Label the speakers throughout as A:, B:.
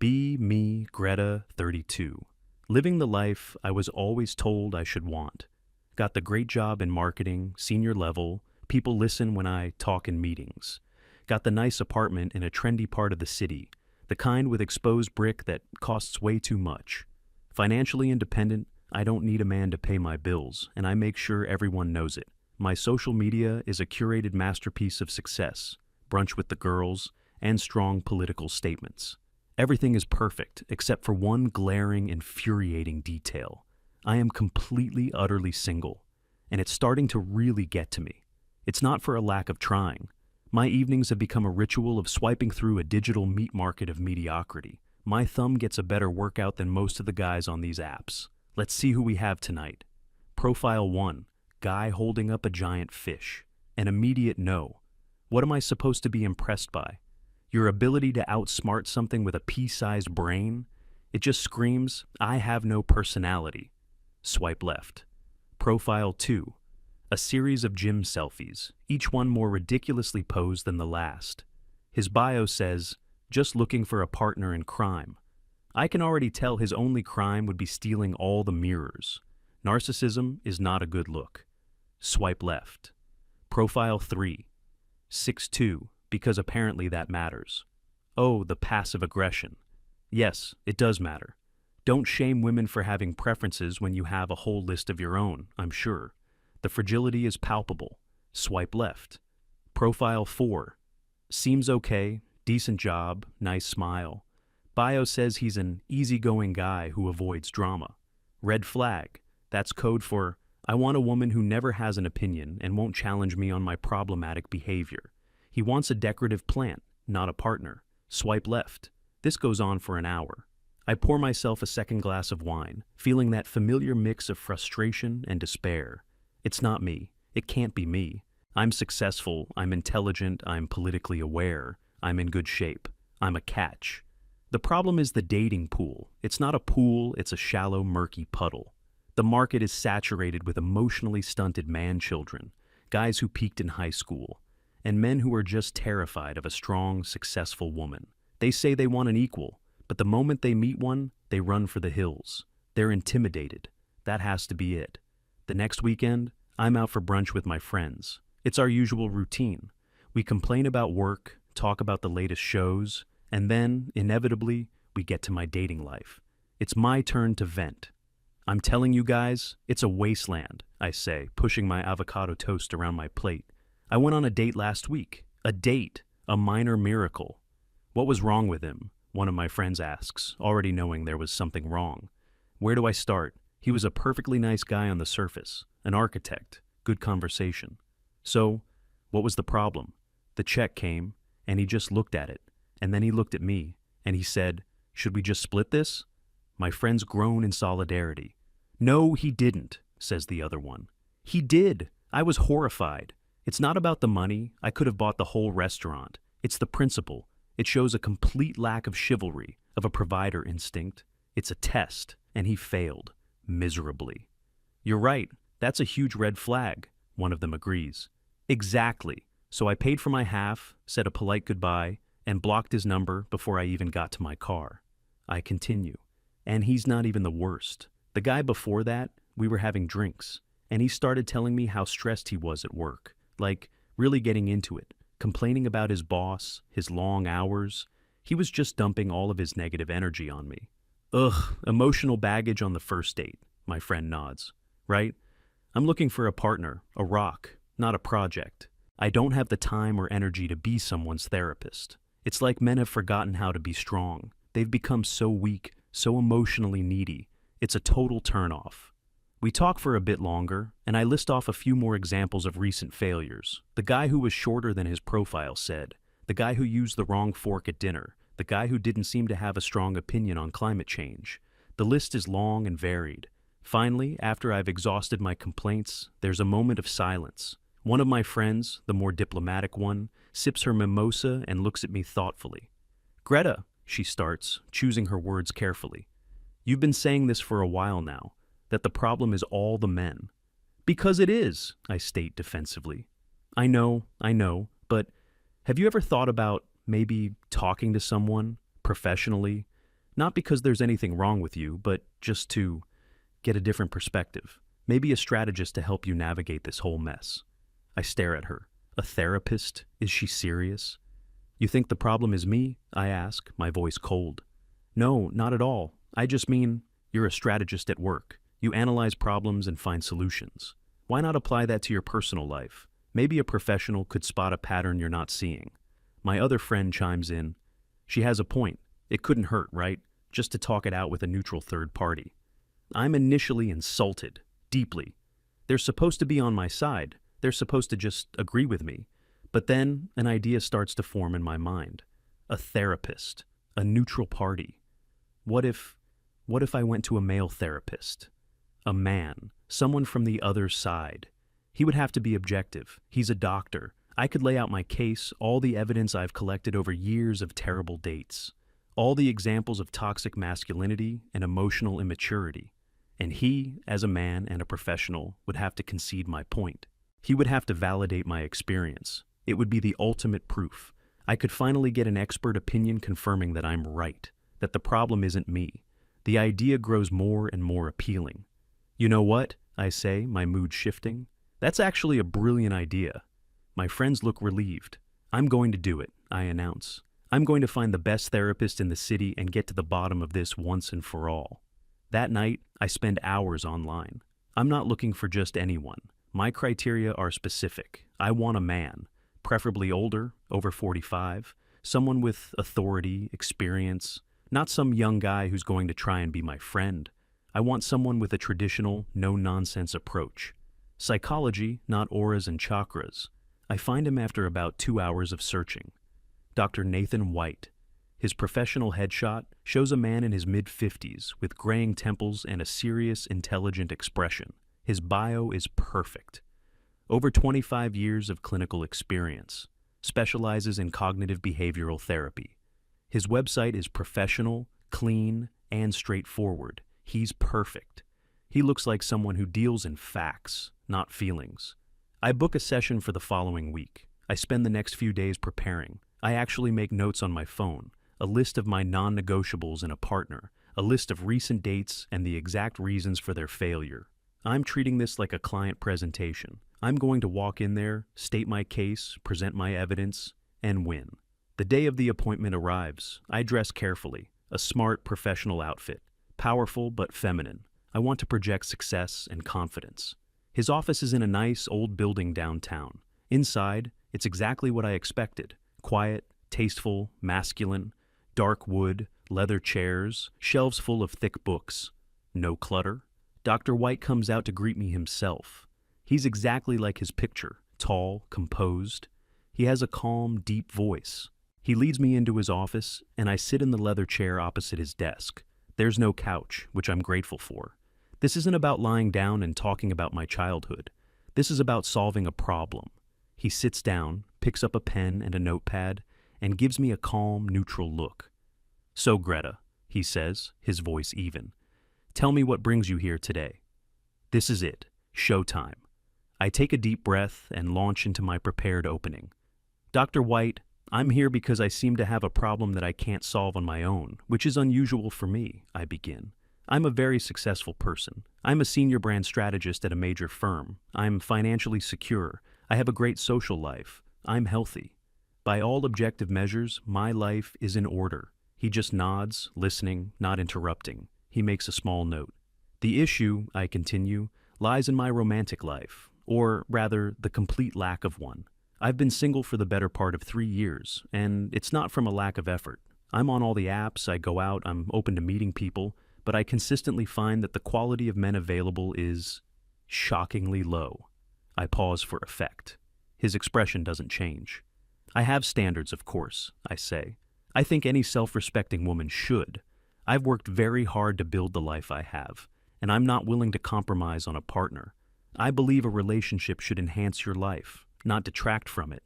A: Be me, Greta, 32. Living the life I was always told I should want. Got the great job in marketing, senior level, people listen when I talk in meetings. Got the nice apartment in a trendy part of the city, the kind with exposed brick that costs way too much. Financially independent, I don't need a man to pay my bills, and I make sure everyone knows it. My social media is a curated masterpiece of success, brunch with the girls, and strong political statements. Everything is perfect except for one glaring, infuriating detail. I am completely, utterly single, and it's starting to really get to me. It's not for a lack of trying. My evenings have become a ritual of swiping through a digital meat market of mediocrity. My thumb gets a better workout than most of the guys on these apps. Let's see who we have tonight. Profile 1, guy holding up a giant fish. An immediate no. What am I supposed to be impressed by? Your ability to outsmart something with a pea-sized brain? It just screams, I have no personality. Swipe left. Profile 2, a series of gym selfies, each one more ridiculously posed than the last. His bio says, just looking for a partner in crime. I can already tell his only crime would be stealing all the mirrors. Narcissism is not a good look. Swipe left. Profile 3, 6'2", because apparently that matters. Oh, the passive aggression. Yes, it does matter. Don't shame women for having preferences when you have a whole list of your own, I'm sure. The fragility is palpable. Swipe left. Profile 4. Seems okay, decent job, nice smile. Bio says he's an easygoing guy who avoids drama. Red flag. That's code for, I want a woman who never has an opinion and won't challenge me on my problematic behavior. He wants a decorative plant, not a partner. Swipe left. This goes on for an hour. I pour myself a second glass of wine, feeling that familiar mix of frustration and despair. It's not me. It can't be me. I'm successful, I'm intelligent, I'm politically aware, I'm in good shape. I'm a catch. The problem is the dating pool. It's not a pool, it's a shallow, murky puddle. The market is saturated with emotionally stunted man-children, guys who peaked in high school, and men who are just terrified of a strong, successful woman. They say they want an equal, but the moment they meet one, they run for the hills. They're intimidated. That has to be it. The next weekend, I'm out for brunch with my friends. It's our usual routine. We complain about work, talk about the latest shows, and then, inevitably, we get to my dating life. It's my turn to vent. I'm telling you guys, it's a wasteland, I say, pushing my avocado toast around my plate. I went on a date last week. A date. A minor miracle. What was wrong with him? One of my friends asks, already knowing there was something wrong. Where do I start? He was a perfectly nice guy on the surface, an architect, good conversation. So, what was the problem? The check came, and he just looked at it, and then he looked at me, and he said, should we just split this? My friends groan in solidarity. No, he didn't, says the other one. He did. I was horrified. It's not about the money. I could have bought the whole restaurant. It's the principle. It shows a complete lack of chivalry, of a provider instinct. It's a test, and he failed, miserably. You're right, that's a huge red flag, one of them agrees. Exactly. So I paid for my half, said a polite goodbye, and blocked his number before I even got to my car. I continue. And he's not even the worst. The guy before that, we were having drinks, and he started telling me how stressed he was at work, like really getting into it, complaining about his boss, his long hours. He was just dumping all of his negative energy on me. Ugh, emotional baggage on the first date, my friend nods. Right? I'm looking for a partner, a rock, not a project. I don't have the time or energy to be someone's therapist. It's like men have forgotten how to be strong. They've become so weak, so emotionally needy. It's a total turnoff. We talk for a bit longer, and I list off a few more examples of recent failures. The guy who was shorter than his profile said, the guy who used the wrong fork at dinner, the guy who didn't seem to have a strong opinion on climate change. The list is long and varied. Finally, after I've exhausted my complaints, there's a moment of silence. One of my friends, the more diplomatic one, sips her mimosa and looks at me thoughtfully. Greta, she starts, choosing her words carefully. You've been saying this for a while now, that the problem is all the men. Because it is, I state defensively. I know, but have you ever thought about maybe talking to someone, professionally, Not because there's anything wrong with you, but just to get a different perspective. Maybe a strategist to help you navigate this whole mess. I stare at her. A therapist? Is she serious? You think the problem is me? I ask, my voice cold. No, not at all. I just mean, you're a strategist at work. You analyze problems and find solutions. Why not apply that to your personal life? Maybe a professional could spot a pattern you're not seeing. My other friend chimes in. She has a point. It couldn't hurt, right? Just to talk it out with a neutral third party. I'm initially insulted, deeply. They're supposed to be on my side. They're supposed to just agree with me. But then an idea starts to form in my mind. A therapist, a neutral party. What if I went to a male therapist? A man, someone from the other side. He would have to be objective. He's a doctor. I could lay out my case, all the evidence I've collected over years of terrible dates, all the examples of toxic masculinity and emotional immaturity. And he, as a man and a professional, would have to concede my point. He would have to validate my experience. It would be the ultimate proof. I could finally get an expert opinion confirming that I'm right, that the problem isn't me. The idea grows more and more appealing. You know what? I say, my mood shifting. That's actually a brilliant idea. My friends look relieved. I'm going to do it, I announce. I'm going to find the best therapist in the city and get to the bottom of this once and for all. That night, I spend hours online. I'm not looking for just anyone. My criteria are specific. I want a man, preferably older, over 45, someone with authority, experience, not some young guy who's going to try and be my friend. I want someone with a traditional, no-nonsense approach. Psychology, not auras and chakras. I find him after about 2 hours of searching. Dr. Nathan White. His professional headshot shows a man in his mid-50s with graying temples and a serious, intelligent expression. His bio is perfect. Over 25 years of clinical experience. Specializes in cognitive behavioral therapy. His website is professional, clean, and straightforward. He's perfect. He looks like someone who deals in facts, not feelings. I book a session for the following week. I spend the next few days preparing. I actually make notes on my phone, a list of my non-negotiables and a partner, a list of recent dates and the exact reasons for their failure. I'm treating this like a client presentation. I'm going to walk in there, state my case, present my evidence, and win. The day of the appointment arrives. I dress carefully, a smart, professional outfit, powerful but feminine. I want to project success and confidence. His office is in a nice old building downtown. Inside, it's exactly what I expected. Quiet, tasteful, masculine, dark wood, leather chairs, shelves full of thick books. No clutter. Dr. White comes out to greet me himself. He's exactly like his picture, tall, composed. He has a calm, deep voice. He leads me into his office, and I sit in the leather chair opposite his desk. There's no couch, which I'm grateful for. This isn't about lying down and talking about my childhood. This is about solving a problem. He sits down, picks up a pen and a notepad, and gives me a calm, neutral look. So, Greta, he says, his voice even, tell me what brings you here today. This is it. Showtime. I take a deep breath and launch into my prepared opening. Dr. White, I'm here because I seem to have a problem that I can't solve on my own, which is unusual for me, I begin. I'm a very successful person. I'm a senior brand strategist at a major firm. I'm financially secure. I have a great social life. I'm healthy. By all objective measures, my life is in order. He just nods, listening, not interrupting. He makes a small note. The issue, I continue, lies in my romantic life, or rather, the complete lack of one. I've been single for the better part of 3 years, and it's not from a lack of effort. I'm on all the apps, I go out, I'm open to meeting people, but I consistently find that the quality of men available is shockingly low. I pause for effect. His expression doesn't change. I have standards, of course, I say. I think any self-respecting woman should. I've worked very hard to build the life I have, and I'm not willing to compromise on a partner. I believe a relationship should enhance your life, not detract from it.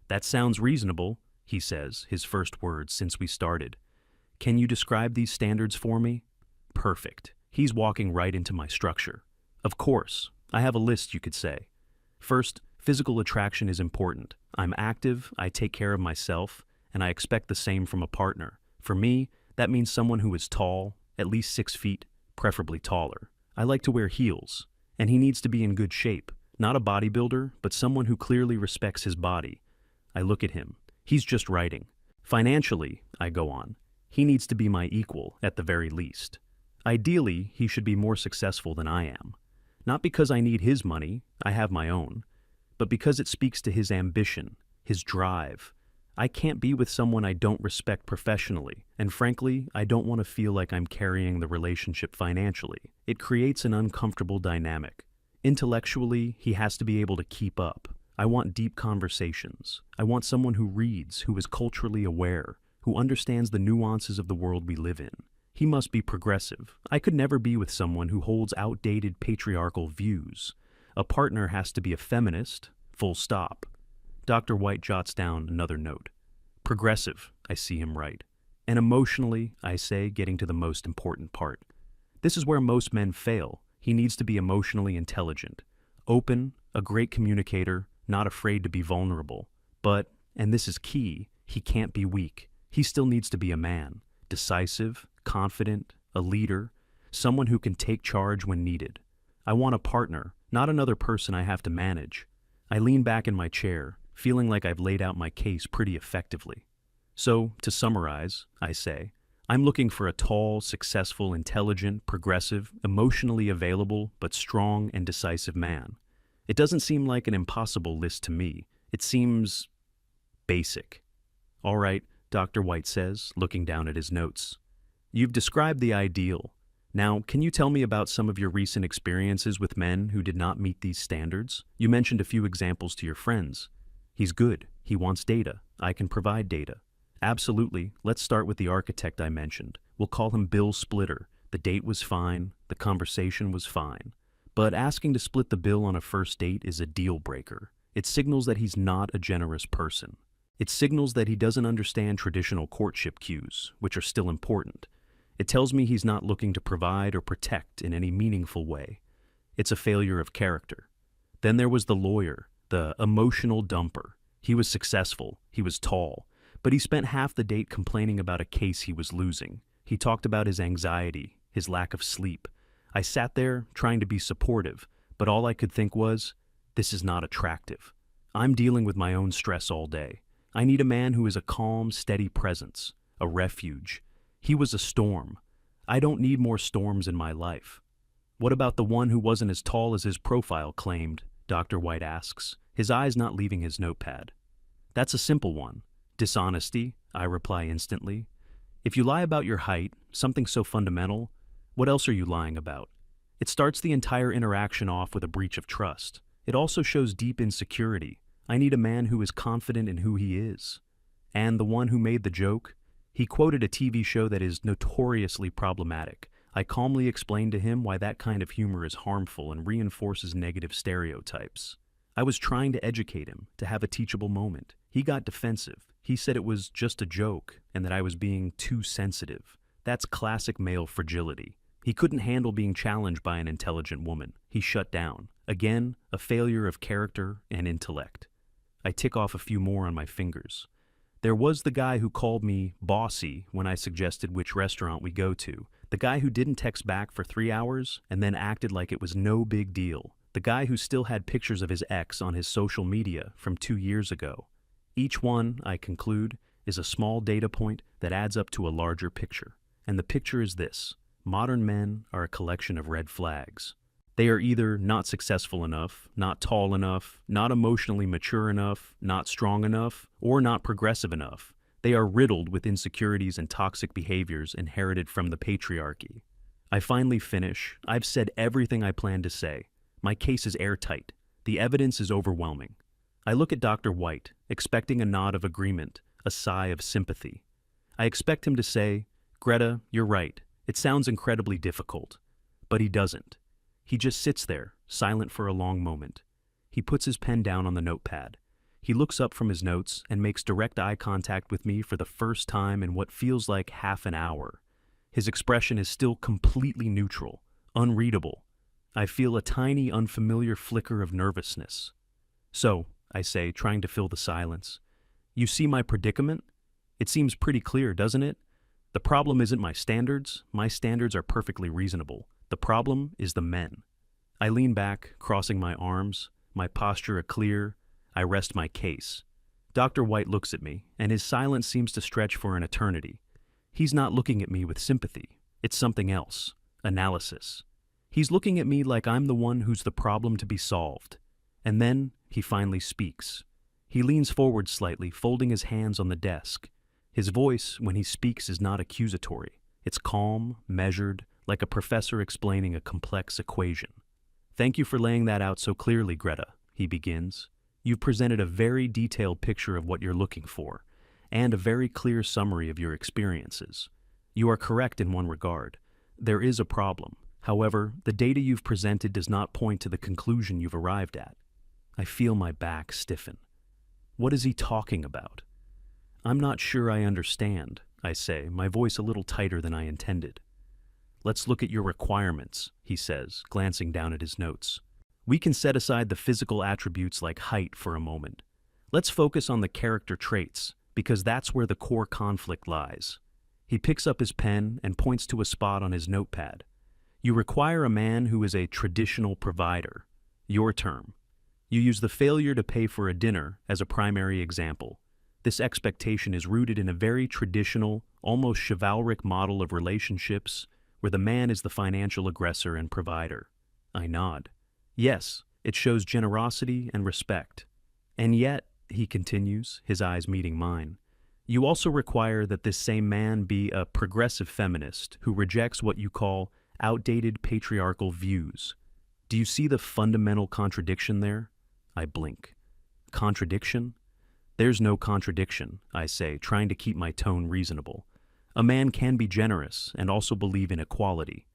A: That sounds reasonable, he says, his first words since we started. Can you describe these standards for me? Perfect. He's walking right into my structure. Of course. I have a list, you could say. First, physical attraction is important. I'm active, I take care of myself, and I expect the same from a partner. For me, That means someone who is tall, at least 6 feet, preferably taller. I like to wear heels, and he needs to be in good shape. Not a bodybuilder, but someone who clearly respects his body. I look at him. He's just writing. Financially, I go on, he needs to be my equal at the very least. Ideally, he should be more successful than I am. Not because I need his money, I have my own, but because it speaks to his ambition, his drive. I can't be with someone I don't respect professionally, and frankly, I don't want to feel like I'm carrying the relationship financially. It creates an uncomfortable dynamic. Intellectually, he has to be able to keep up. I want deep conversations. I want someone who reads, who is culturally aware, who understands the nuances of the world we live in. He must be progressive. I could never be with someone who holds outdated patriarchal views. A partner has to be a feminist, full stop. Dr. White jots down another note. Progressive, I see him write. And emotionally, I say, getting to the most important part. This is where most men fail. He needs to be emotionally intelligent, open, a great communicator, not afraid to be vulnerable. But, and this is key, he can't be weak. He still needs to be a man, decisive, confident, a leader, someone who can take charge when needed. I want a partner, not another person I have to manage. I lean back in my chair, feeling like I've laid out my case pretty effectively. So, to summarize, I say, I'm looking for a tall, successful, intelligent, progressive, emotionally available, but strong and decisive man. It doesn't seem like an impossible list to me. It seems basic. All right, Dr. White says, looking down at his notes. You've described the ideal. Now, can you tell me about some of your recent experiences with men who did not meet these standards? You mentioned a few examples to your friends. He's good. He wants data. I can provide data. Absolutely. Let's start with the architect I mentioned. We'll call him Bill Splitter. The date was fine. The conversation was fine. But asking to split the bill on a first date is a deal breaker. It signals that he's not a generous person. It signals that he doesn't understand traditional courtship cues, which are still important. It tells me he's not looking to provide or protect in any meaningful way. It's a failure of character. Then there was the lawyer, the emotional dumper. He was successful, he was tall, but he spent half the date complaining about a case he was losing. He talked about his anxiety, his lack of sleep. I sat there trying to be supportive, but all I could think was, this is not attractive. I'm dealing with my own stress all day. I need a man who is a calm, steady presence, a refuge. He was a storm. I don't need more storms in my life. What about the one who wasn't as tall as his profile claimed? Dr. White asks, his eyes not leaving his notepad. That's a simple one. Dishonesty, I reply instantly. If you lie about your height, something so fundamental, what else are you lying about? It starts the entire interaction off with a breach of trust. It also shows deep insecurity. I need a man who is confident in who he is. And the one who made the joke, he quoted a TV show that is notoriously problematic. I calmly explained to him why that kind of humor is harmful and reinforces negative stereotypes. I was trying to educate him, to have a teachable moment. He got defensive. He said it was just a joke and that I was being too sensitive. That's classic male fragility. He couldn't handle being challenged by an intelligent woman. He shut down. Again, a failure of character and intellect. I tick off a few more on my fingers. There was the guy who called me bossy when I suggested which restaurant we go to. The guy who didn't text back for 3 hours and then acted like it was no big deal. The guy who still had pictures of his ex on his social media from 2 years ago. Each one, I conclude, is a small data point that adds up to a larger picture. And the picture is this. Modern men are a collection of red flags. They are either not successful enough, not tall enough, not emotionally mature enough, not strong enough, or not progressive enough. They are riddled with insecurities and toxic behaviors inherited from the patriarchy. I finally finish. I've said everything I planned to say. My case is airtight. The evidence is overwhelming. I look at Dr. White, expecting a nod of agreement, a sigh of sympathy. I expect him to say, Greta, you're right. It sounds incredibly difficult. But he doesn't. He just sits there, silent for a long moment. He puts his pen down on the notepad. He looks up from his notes and makes direct eye contact with me for the first time in what feels like half an hour. His expression is still completely neutral, unreadable. I feel a tiny, unfamiliar flicker of nervousness. So, I say, trying to fill the silence, you see my predicament? It seems pretty clear, doesn't it? The problem isn't my standards are perfectly reasonable. The problem is the men. I lean back, crossing my arms, my posture clear. I rest my case. Dr. White looks at me, and his silence seems to stretch for an eternity. He's not looking at me with sympathy. It's something else. Analysis. He's looking at me like I'm the one who's the problem to be solved. And then he finally speaks. He leans forward slightly, folding his hands on the desk. His voice, when he speaks, is not accusatory. It's calm, measured, like a professor explaining a complex equation. "Thank you for laying that out so clearly, Greta," he begins. "You've presented a very detailed picture of what you're looking for, and a very clear summary of your experiences. You are correct in one regard. There is a problem. However, the data you've presented does not point to the conclusion you've arrived at." I feel my back stiffen. What is he talking about? "I'm not sure I understand," I say, my voice a little tighter than I intended. "Let's look at your requirements," he says, glancing down at his notes. "We can set aside the physical attributes like height for a moment. Let's focus on the character traits, because that's where the core conflict lies." He picks up his pen and points to a spot on his notepad. "You require a man who is a traditional provider. Your term. You use the failure to pay for a dinner as a primary example. This expectation is rooted in a very traditional, almost chivalric model of relationships where the man is the financial aggressor and provider." I nod. "Yes, it shows generosity and respect. And yet," he continues, his eyes meeting mine, "you also require that this same man be a progressive feminist who rejects what you call outdated patriarchal views. Do you see the fundamental contradiction there?" I blink. "Contradiction?" "There's no contradiction," I say, trying to keep my tone reasonable. "A man can be generous and also believe in equality."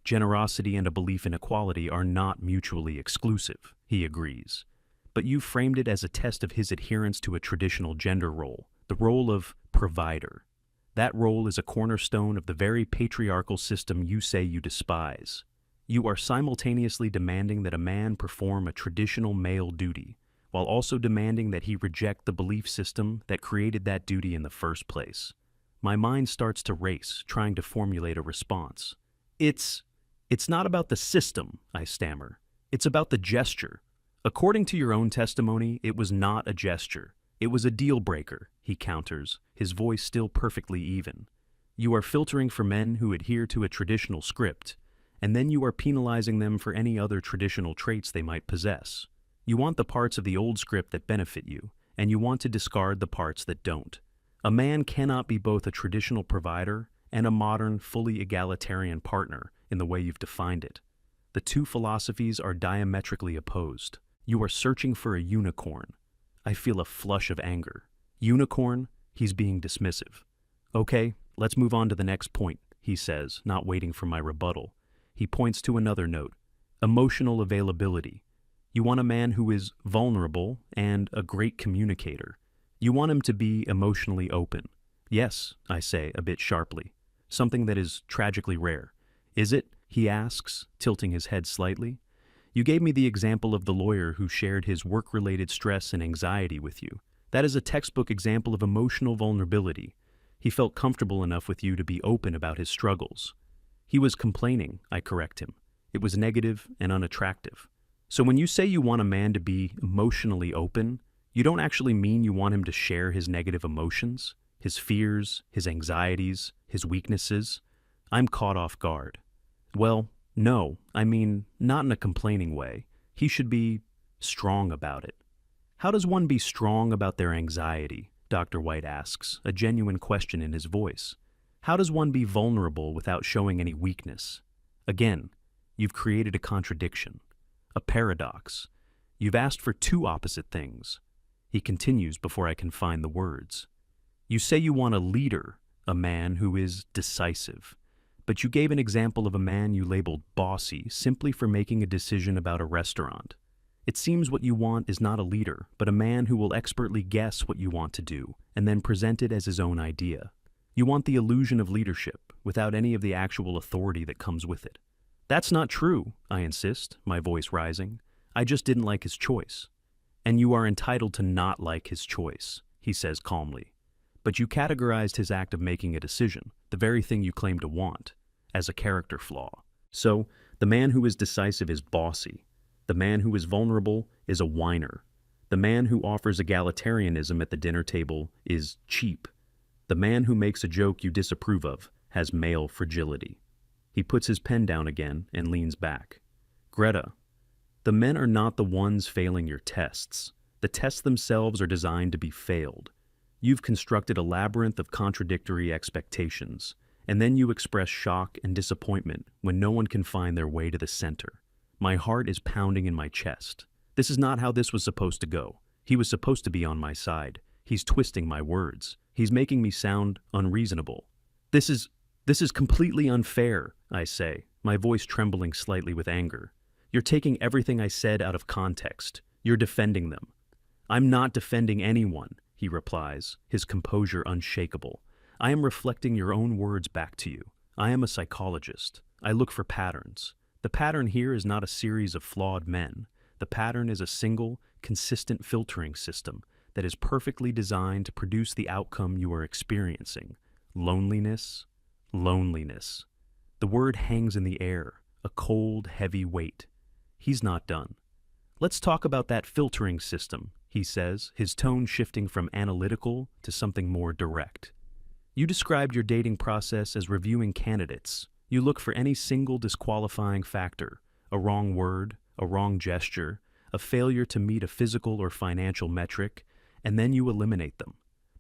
A: "Generosity and a belief in equality are not mutually exclusive," he agrees. "But you framed it as a test of his adherence to a traditional gender role, the role of provider. That role is a cornerstone of the very patriarchal system you say you despise. You are simultaneously demanding that a man perform a traditional male duty, while also demanding that he reject the belief system that created that duty in the first place." My mind starts to race, trying to formulate a response. It's not about the system," I stammer. "It's about the gesture. According to your own testimony, it was not a gesture. It was a deal breaker," he counters, his voice still perfectly even. "You are filtering for men who adhere to a traditional script, and then you are penalizing them for any other traditional traits they might possess. You want the parts of the old script that benefit you, and you want to discard the parts that don't. A man cannot be both a traditional provider and a modern, fully egalitarian partner in the way you've defined it. The two philosophies are diametrically opposed. You are searching for a unicorn." I feel a flush of anger. "Unicorn?" He's being dismissive. "Okay, let's move on to the next point," he says, not waiting for my rebuttal. He points to another note. "Emotional availability. You want a man who is vulnerable and a great communicator. You want him to be emotionally open." "Yes," I say, a bit sharply. "Something that is tragically rare." "Is it?" he asks, tilting his head slightly. "You gave me the example of the lawyer who shared his work-related stress and anxiety with you. That is a textbook example of emotional vulnerability. He felt comfortable enough with you to be open about his struggles." "He was complaining," I correct him. "It was negative and unattractive." "So when you say you want a man to be emotionally open, you don't actually mean you want him to share his negative emotions, his fears, his anxieties, his weaknesses?" I'm caught off guard. "Well, no, I mean, not in a complaining way. He should be strong about it." "How does one be strong about their anxiety?" Dr. White asks, a genuine question in his voice. "How does one be vulnerable without showing any weakness?" Again, you've created a contradiction, a paradox. You've asked for two opposite things. He continues before I can find the words. "You say you want a leader, a man who is decisive. But you gave an example of a man you labeled bossy simply for making a decision about a restaurant. It seems what you want is not a leader, but a man who will expertly guess what you want to do and then present it as his own idea. You want the illusion of leadership without any of the actual authority that comes with it." "That's not true," I insist, my voice rising. "I just didn't like his choice." "And you are entitled to not like his choice," he says calmly. But you categorized his act of making a decision, the very thing you claim to want, as a character flaw. So, the man who is decisive is bossy. The man who is vulnerable is a whiner. The man who offers egalitarianism at the dinner table is cheap. The man who makes a joke you disapprove of has male fragility. He puts his pen down again and leans back. Greta, the men are not the ones failing your tests. The tests themselves are designed to be failed. You've constructed a labyrinth of contradictory expectations, and then you express shock and disappointment when no one can find their way to the center. My heart is pounding in my chest. This is not how this was supposed to go. He was supposed to be on my side. He's twisting my words. He's making me sound unreasonable. This is completely unfair, I say, my voice trembling slightly with anger. You're taking everything I said out of context. You're defending them. I'm not defending anyone, he replies, his composure unshakable. I am reflecting your own words back to you. I am a psychologist. I look for patterns. The pattern here is not a series of flawed men. The pattern is a single, consistent filtering system that is perfectly designed to produce the outcome you are experiencing. Loneliness, loneliness. The word hangs in the air, a cold, heavy weight. He's not done. Let's talk about that filtering system, he says, his tone shifting from analytical to something more direct. You described your dating process as reviewing candidates. You look for any single disqualifying factor, a wrong word, a wrong gesture, a failure to meet a physical or financial metric, and then you eliminate them.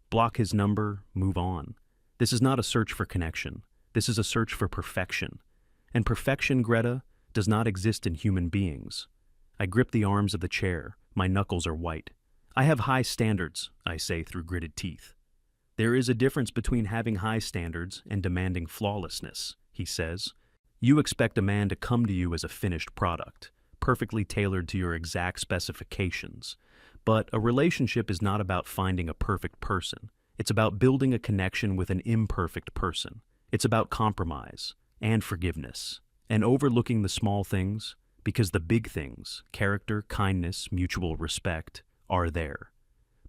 A: Block his number, move on. This is not a search for connection. This is a search for perfection. And perfection, Greta, does not exist in human beings. I grip the arms of the chair. My knuckles are white. I have high standards, I say through gritted teeth. There is a difference between having high standards and demanding flawlessness, he says. You expect a man to come to you as a finished product, perfectly tailored to your exact specifications. But a relationship is not about finding a perfect person. It's about building a connection with an imperfect person. It's about compromise and forgiveness, and overlooking the small things, because the big things, character, kindness, mutual respect, are there.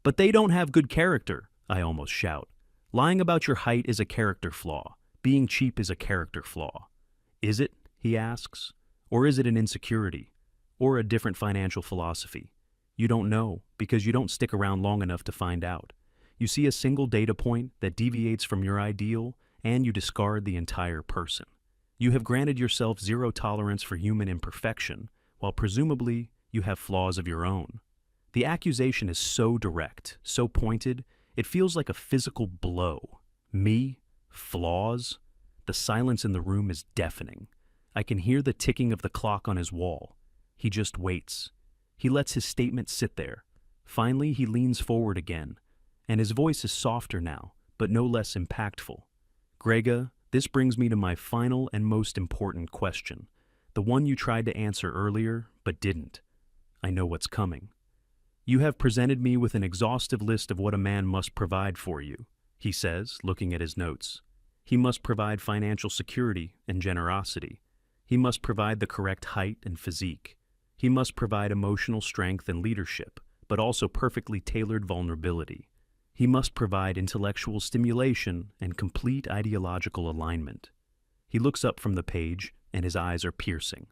A: But they don't have good character, I almost shout. Lying about your height is a character flaw. Being cheap is a character flaw. Is it, he asks, or is it an insecurity, or a different financial philosophy? You don't know, because you don't stick around long enough to find out. You see a single data point that deviates from your ideal, and you discard the entire person. You have granted yourself zero tolerance for human imperfection, while presumably you have flaws of your own. The accusation is so direct, so pointed, it feels like a physical blow. Me? Flaws? The silence in the room is deafening. I can hear the ticking of the clock on his wall. He just waits. He lets his statement sit there. Finally, he leans forward again, and his voice is softer now, but no less impactful. Grega, this brings me to my final and most important question, the one you tried to answer earlier, but didn't. I know what's coming. You have presented me with an exhaustive list of what a man must provide for you, he says, looking at his notes. He must provide financial security and generosity. He must provide the correct height and physique. He must provide emotional strength and leadership, but also perfectly tailored vulnerability. He must provide intellectual stimulation and complete ideological alignment. He looks up from the page, and his eyes are piercing.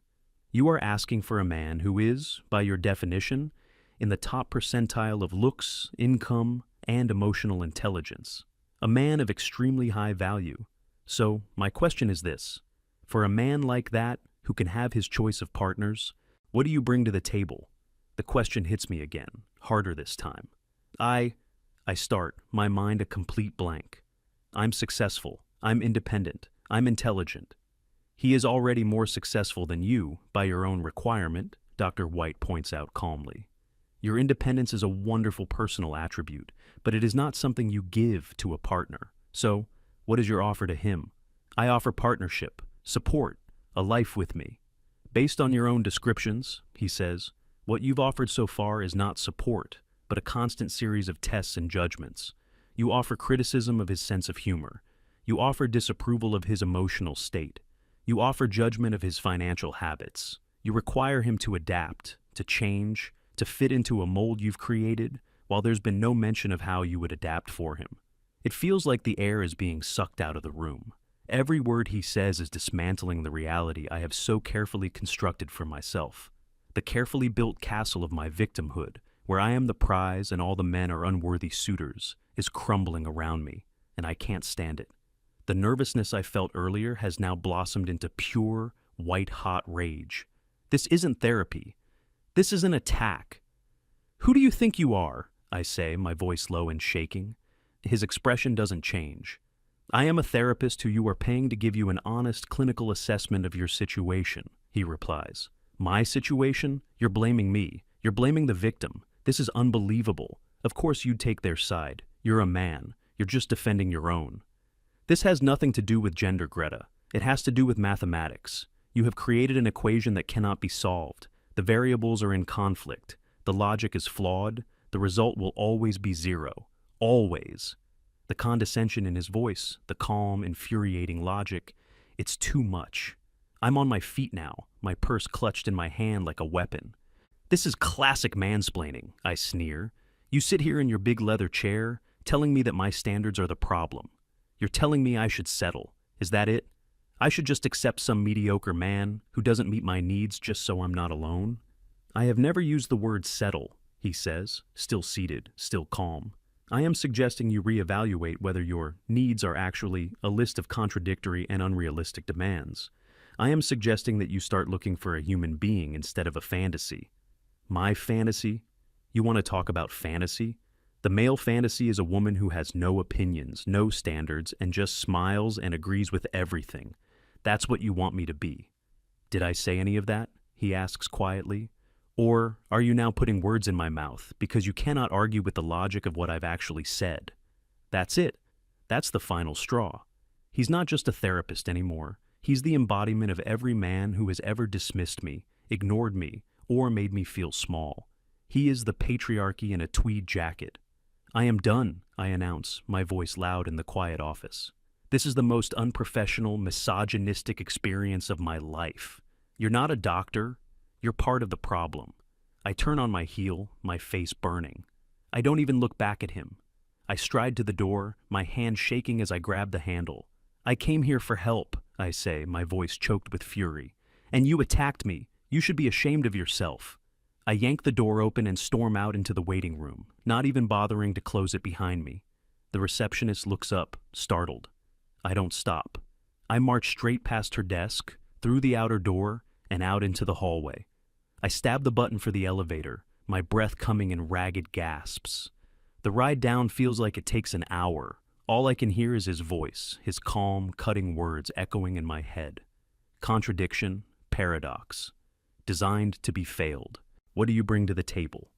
A: You are asking for a man who is, by your definition, in the top percentile of looks, income, and emotional intelligence. A man of extremely high value. So, my question is this. For a man like that, who can have his choice of partners, what do you bring to the table? The question hits me again, harder this time. I start, my mind a complete blank. I'm successful. I'm independent. I'm intelligent. He is already more successful than you, by your own requirement, Dr. White points out calmly. Your independence is a wonderful personal attribute, but it is not something you give to a partner. So, what is your offer to him? I offer partnership, support, a life with me. Based on your own descriptions, he says, what you've offered so far is not support, but a constant series of tests and judgments. You offer criticism of his sense of humor. You offer disapproval of his emotional state. You offer judgment of his financial habits. You require him to adapt, to change, to fit into a mold you've created, while there's been no mention of how you would adapt for him. It feels like the air is being sucked out of the room. Every word he says is dismantling the reality I have so carefully constructed for myself. The carefully built castle of my victimhood, where I am the prize and all the men are unworthy suitors, is crumbling around me, and I can't stand it. The nervousness I felt earlier has now blossomed into pure, white-hot rage. This isn't therapy. This is an attack. "Who do you think you are?" I say, my voice low and shaking. His expression doesn't change. "I am a therapist who you are paying to give you an honest clinical assessment of your situation," he replies. "My situation? You're blaming me. You're blaming the victim. This is unbelievable. Of course you'd take their side. You're a man. You're just defending your own." "This has nothing to do with gender, Greta. It has to do with mathematics. You have created an equation that cannot be solved. The variables are in conflict. The logic is flawed. The result will always be zero. Always." The condescension in his voice, the calm, infuriating logic, it's too much. I'm on my feet now, my purse clutched in my hand like a weapon. "This is classic mansplaining," I sneer. "You sit here in your big leather chair, telling me that my standards are the problem. You're telling me I should settle. Is that it? I should just accept some mediocre man who doesn't meet my needs just so I'm not alone?" "I have never used the word settle," he says, still seated, still calm. "I am suggesting you reevaluate whether your needs are actually a list of contradictory and unrealistic demands. I am suggesting that you start looking for a human being instead of a fantasy." "My fantasy? You want to talk about fantasy? The male fantasy is a woman who has no opinions, no standards, and just smiles and agrees with everything. That's what you want me to be." "Did I say any of that?" he asks quietly. "Or are you now putting words in my mouth because you cannot argue with the logic of what I've actually said?" That's it. That's the final straw. He's not just a therapist anymore. He's the embodiment of every man who has ever dismissed me, ignored me, or made me feel small. He is the patriarchy in a tweed jacket. "I am done," I announce, my voice loud in the quiet office. "This is the most unprofessional, misogynistic experience of my life. You're not a doctor. You're part of the problem." I turn on my heel, my face burning. I don't even look back at him. I stride to the door, my hand shaking as I grab the handle. "I came here for help," I say, my voice choked with fury. "And you attacked me. You should be ashamed of yourself." I yank the door open and storm out into the waiting room, not even bothering to close it behind me. The receptionist looks up, startled. I don't stop. I march straight past her desk, through the outer door, and out into the hallway. I stab the button for the elevator, my breath coming in ragged gasps. The ride down feels like it takes an hour. All I can hear is his voice, his calm, cutting words echoing in my head. Contradiction, paradox. Designed to be failed. What do you bring to the table?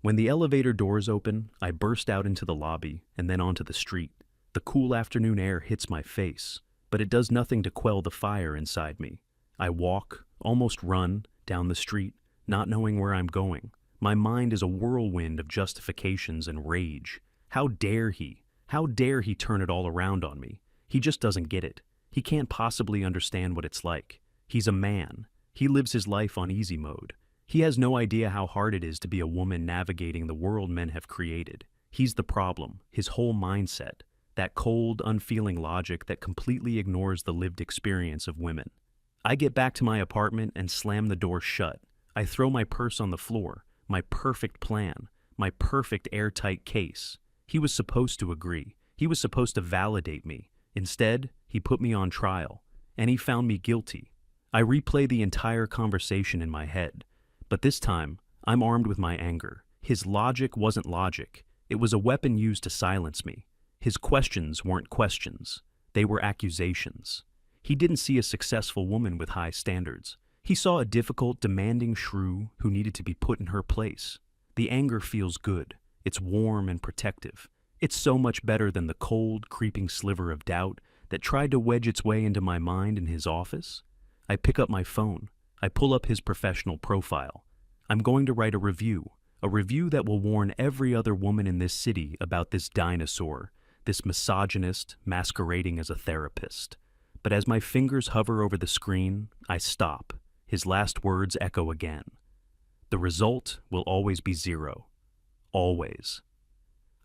A: When the elevator doors open, I burst out into the lobby and then onto the street. The cool afternoon air hits my face, but it does nothing to quell the fire inside me. I walk, almost run, down the street, not knowing where I'm going. My mind is a whirlwind of justifications and rage. How dare he? How dare he turn it all around on me? He just doesn't get it. He can't possibly understand what it's like. He's a man. He lives his life on easy mode. He has no idea how hard it is to be a woman navigating the world men have created. He's the problem, his whole mindset, that cold, unfeeling logic that completely ignores the lived experience of women. I get back to my apartment and slam the door shut. I throw my purse on the floor, my perfect plan, my perfect airtight case. He was supposed to agree. He was supposed to validate me. Instead, he put me on trial, and he found me guilty. I replay the entire conversation in my head, but this time, I'm armed with my anger. His logic wasn't logic. It was a weapon used to silence me. His questions weren't questions. They were accusations. He didn't see a successful woman with high standards. He saw a difficult, demanding shrew who needed to be put in her place. The anger feels good. It's warm and protective. It's so much better than the cold, creeping sliver of doubt that tried to wedge its way into my mind in his office. I pick up my phone. I pull up his professional profile. I'm going to write a review that will warn every other woman in this city about this dinosaur, this misogynist masquerading as a therapist. But as my fingers hover over the screen, I stop. His last words echo again. The result will always be zero. Always.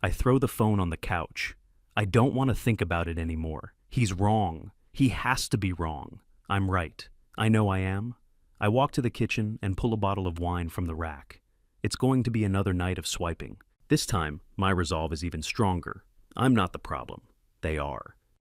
A: I throw the phone on the couch. I don't want to think about it anymore. He's wrong. He has to be wrong. I'm right. I know I am. I walk to the kitchen and pull a bottle of wine from the rack. It's going to be another night of swiping. This time, my resolve is even stronger. I'm not the problem. They are.